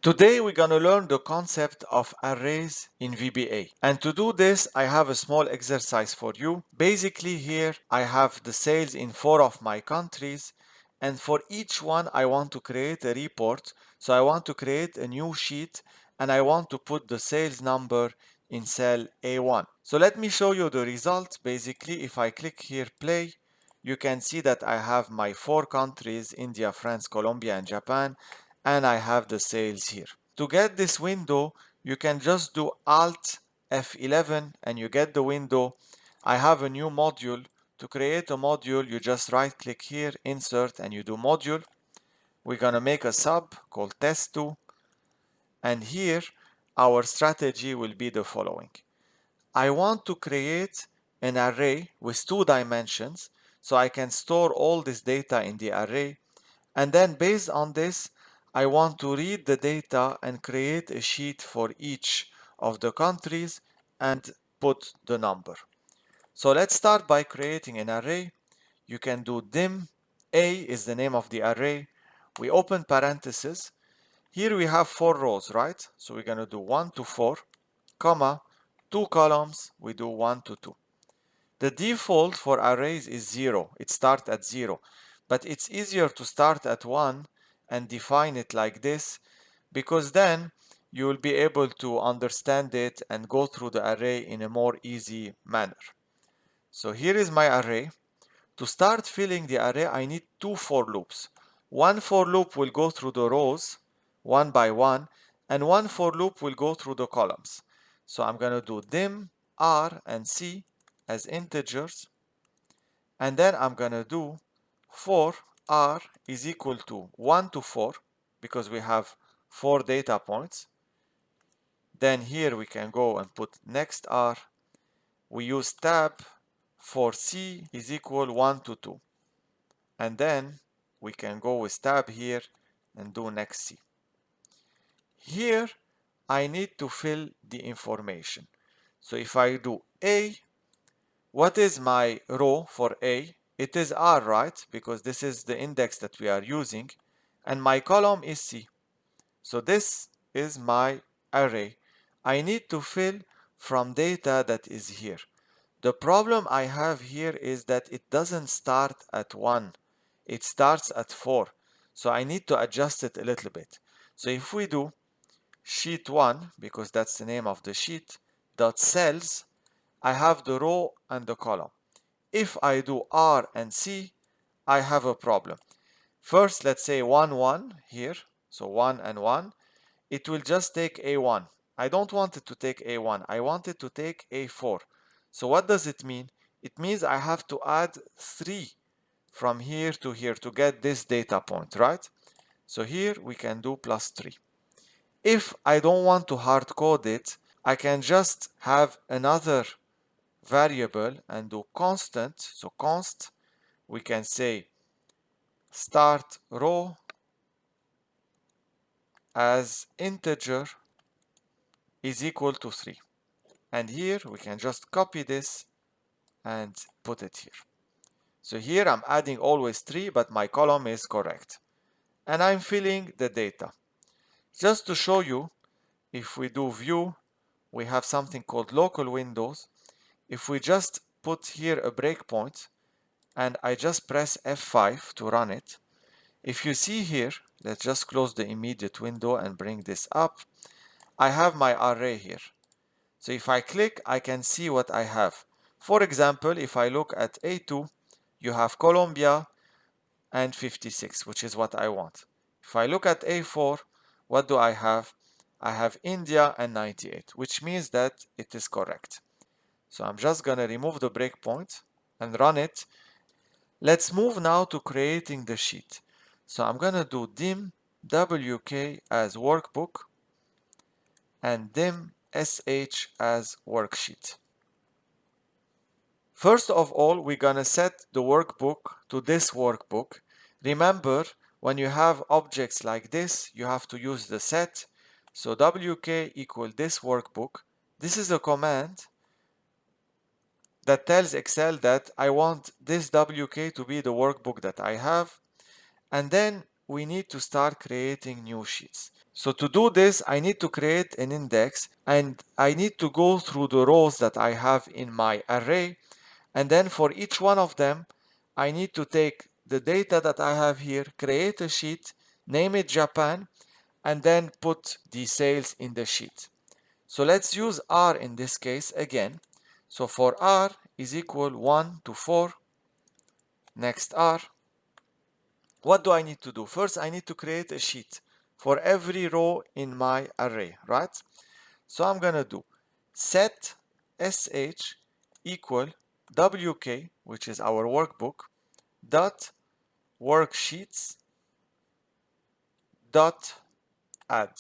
Today we're going to learn the concept of arrays in VBA. And to do this, I have a small exercise for you. Basically here I have the sales in 4 of my countries, and for each one I want to create a report. So I want to create a new sheet and I want to put the sales number in cell A1. So let me show you the result. Basically, if I click here play, you can see that I have my 4 countries, India, France, Colombia, and Japan, and I have the sales here. To get this window, you can just do Alt F11 and you get the window. I have a new module. To create a module, you just right click here, insert, and you do module. We're gonna make a sub called test2, and here our strategy will be the following. I want to create an array with 2 dimensions so I can store all this data in the array, and then based on this I want to read the data and create a sheet for each of the countries and put the number. So let's start by creating an array. You can do dim, A is the name of the array. We open parentheses. Here we have 4 rows, right? So we're going to do 1 to 4, comma, 2 columns, we do 1 to 2. The default for arrays is 0. It starts at 0. But it's easier to start at 1 and define it like this, because then you will be able to understand it and go through the array in a more easy manner. So here is my array. To start filling the array, I need 2 for loops. One for loop will go through the rows one by one, and one for loop will go through the columns. So I'm going to do dim r and c as integers, and then I'm going to do for r is equal to 1 to 4, because we have 4 data points. Then here we can go and put next r. We use tab for c is equal 1 to 2. And then we can go with tab here and do next C. Here I need to fill the information. So if I do A, what is my row for A? It is R, right? Because this is the index that we are using. And my column is C. So this is my array. I need to fill from data that is here. The problem I have here is that it doesn't start at 1. It starts at 4. So I need to adjust it a little bit. So if we do sheet 1, because that's the name of the sheet, dot cells, I have the row and the column. If I do R and C, I have a problem. First, let's say 1, 1 here. So 1 and 1. It will just take A1. I don't want it to take A1. I want it to take A4. So what does it mean? It means I have to add 3 from here to get this data point, right? So here we can do plus 3. If I don't want to hard code it, I can just have another variable and do constant. So const, we can say start row as integer is equal to 3. And here we can just copy this and put it here. So here I'm adding always 3, but my column is correct. And I'm filling the data. Just to show you, if we do view, we have something called local windows. If we just put here a breakpoint and I just press F5 to run it, if you see here, let's just close the immediate window and bring this up. I have my array here. So if I click, I can see what I have. For example, if I look at A2, you have Colombia and 56, which is what I want. If I look at A4, what do I have? I have India and 98, which means that it is correct. So I'm just going to remove the breakpoint and run it. Let's move now to creating the sheet. So I'm going to do dim wk as workbook and dim sh as worksheet. First of all, we're going to set the workbook to this workbook. Remember, when you have objects like this, you have to use the set. So wk equal this workbook. This is a command that tells Excel that I want this wk to be the workbook that I have. And then we need to start creating new sheets. So to do this, I need to create an index and I need to go through the rows that I have in my array. And then for each one of them, I need to take the data that I have here, create a sheet, name it Japan, and then put the sales in the sheet. So let's use R in this case again. So for R is equal 1 to 4, next R. What do I need to do? First, I need to create a sheet for every row in my array, right? So I'm going to do set sh equal wk, which is our workbook, dot worksheets dot add.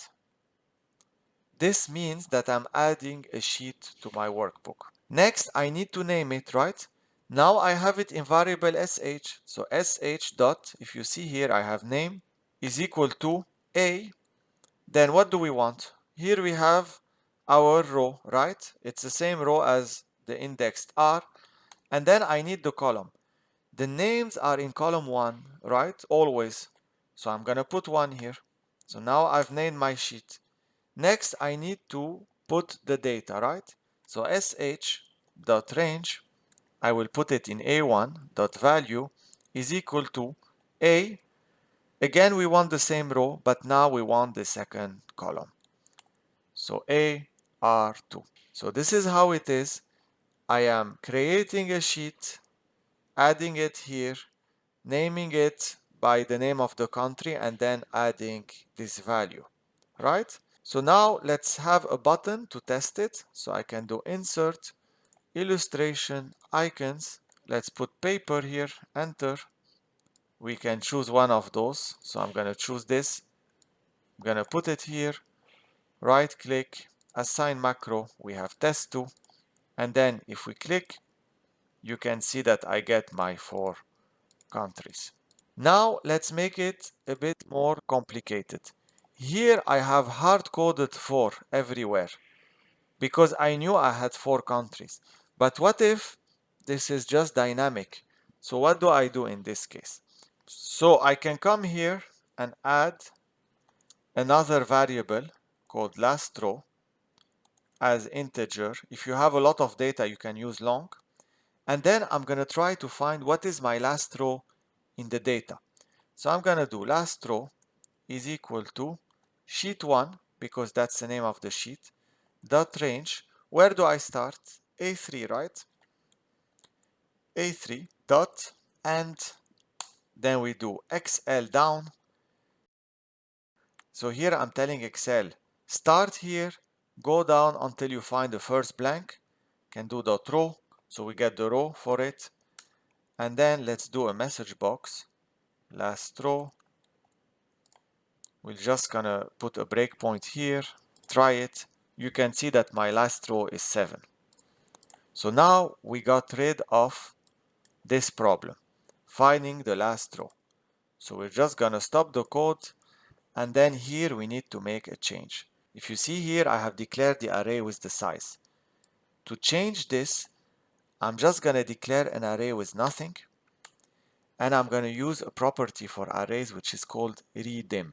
This means that I'm adding a sheet to my workbook. Next, I need to name it, right? Now I have it in variable sh. So sh dot, if you see here, I have name is equal to a. Then what do we want? Here we have our row, right? It's the same row as the indexed R. And then I need the column. The names are in column 1, right? Always. So I'm going to put 1 here. So now I've named my sheet. Next, I need to put the data, right? So sh.range, I will put it in a1.value is equal to a. Again, we want the same row, but now we want the second column. So AR2. So this is how it is. I am creating a sheet, adding it here, naming it by the name of the country, and then adding this value, right? So now let's have a button to test it. So I can do insert, illustration, icons. Let's put paper here, enter. We can choose one of those. So I'm going to choose this. I'm going to put it here, right click, assign macro. We have test2. And then if we click, you can see that I get my 4 countries. Now let's make it a bit more complicated. Here I have hard-coded 4 everywhere because I knew I had 4 countries. But what if this is just dynamic? So what do I do in this case? So I can come here and add another variable called last row as integer. If you have a lot of data, you can use long. And then I'm going to try to find what is my last row in the data. So I'm going to do last row is equal to sheet 1, because that's the name of the sheet, dot range. Where do I start? A3, right? A3 dot, and then we do XL down. So here I'm telling Excel, start here, go down until you find the first blank. Can do dot row, so we get the row for it. And then let's do a message box, last row. We're just gonna put a breakpoint here, try it. You can see that my last row is 7. So now we got rid of this problem, finding the last row. So we're just gonna stop the code, and then here we need to make a change. If you see here, I have declared the array with the size. To change this, I'm just gonna declare an array with nothing, and I'm gonna use a property for arrays which is called redim.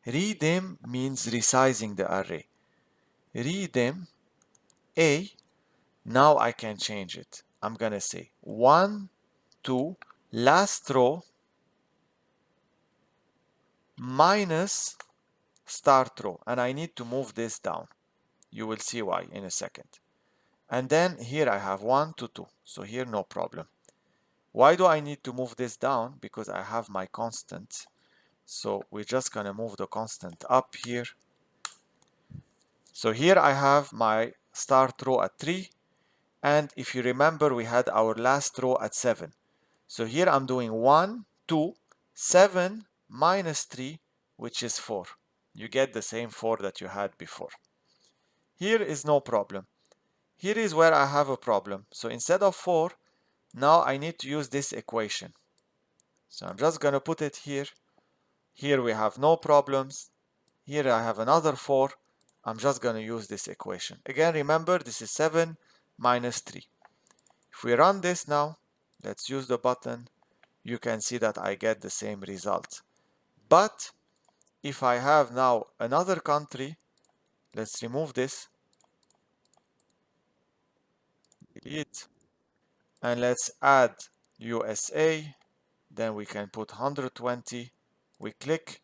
Redim means resizing the array. Redim A, now I can change it. I'm gonna say 1 to last row minus start row, and I need to move this down. You will see why in a second. And then here I have 1 to 2, so here no problem. Why do I need to move this down? Because I have my constant. So we're just gonna move the constant up here. So here I have my start row at 3, and if you remember, we had our last row at 7. So here I'm doing 1, 2, 7 minus 3, which is 4. You get the same 4 that you had before. Here is no problem. Here is where I have a problem. So instead of 4, now I need to use this equation. So I'm just going to put it here. Here we have no problems. Here I have another 4. I'm just going to use this equation. Again, remember, this is 7 minus 3. If we run this now, let's use the button. You can see that I get the same result. But if I have now another country, let's remove this, delete, and let's add USA, then we can put 120, we click,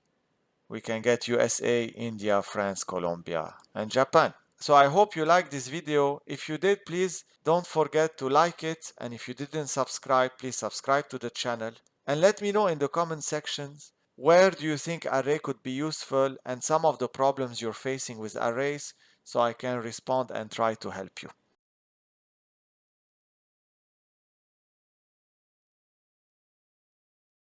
we can get USA, India, France, Colombia, and Japan. So I hope you liked this video. If you did, please don't forget to like it, and if you didn't subscribe, please subscribe to the channel, and let me know in the comment sections where do you think array could be useful and some of the problems you're facing with arrays so I can respond and try to help you.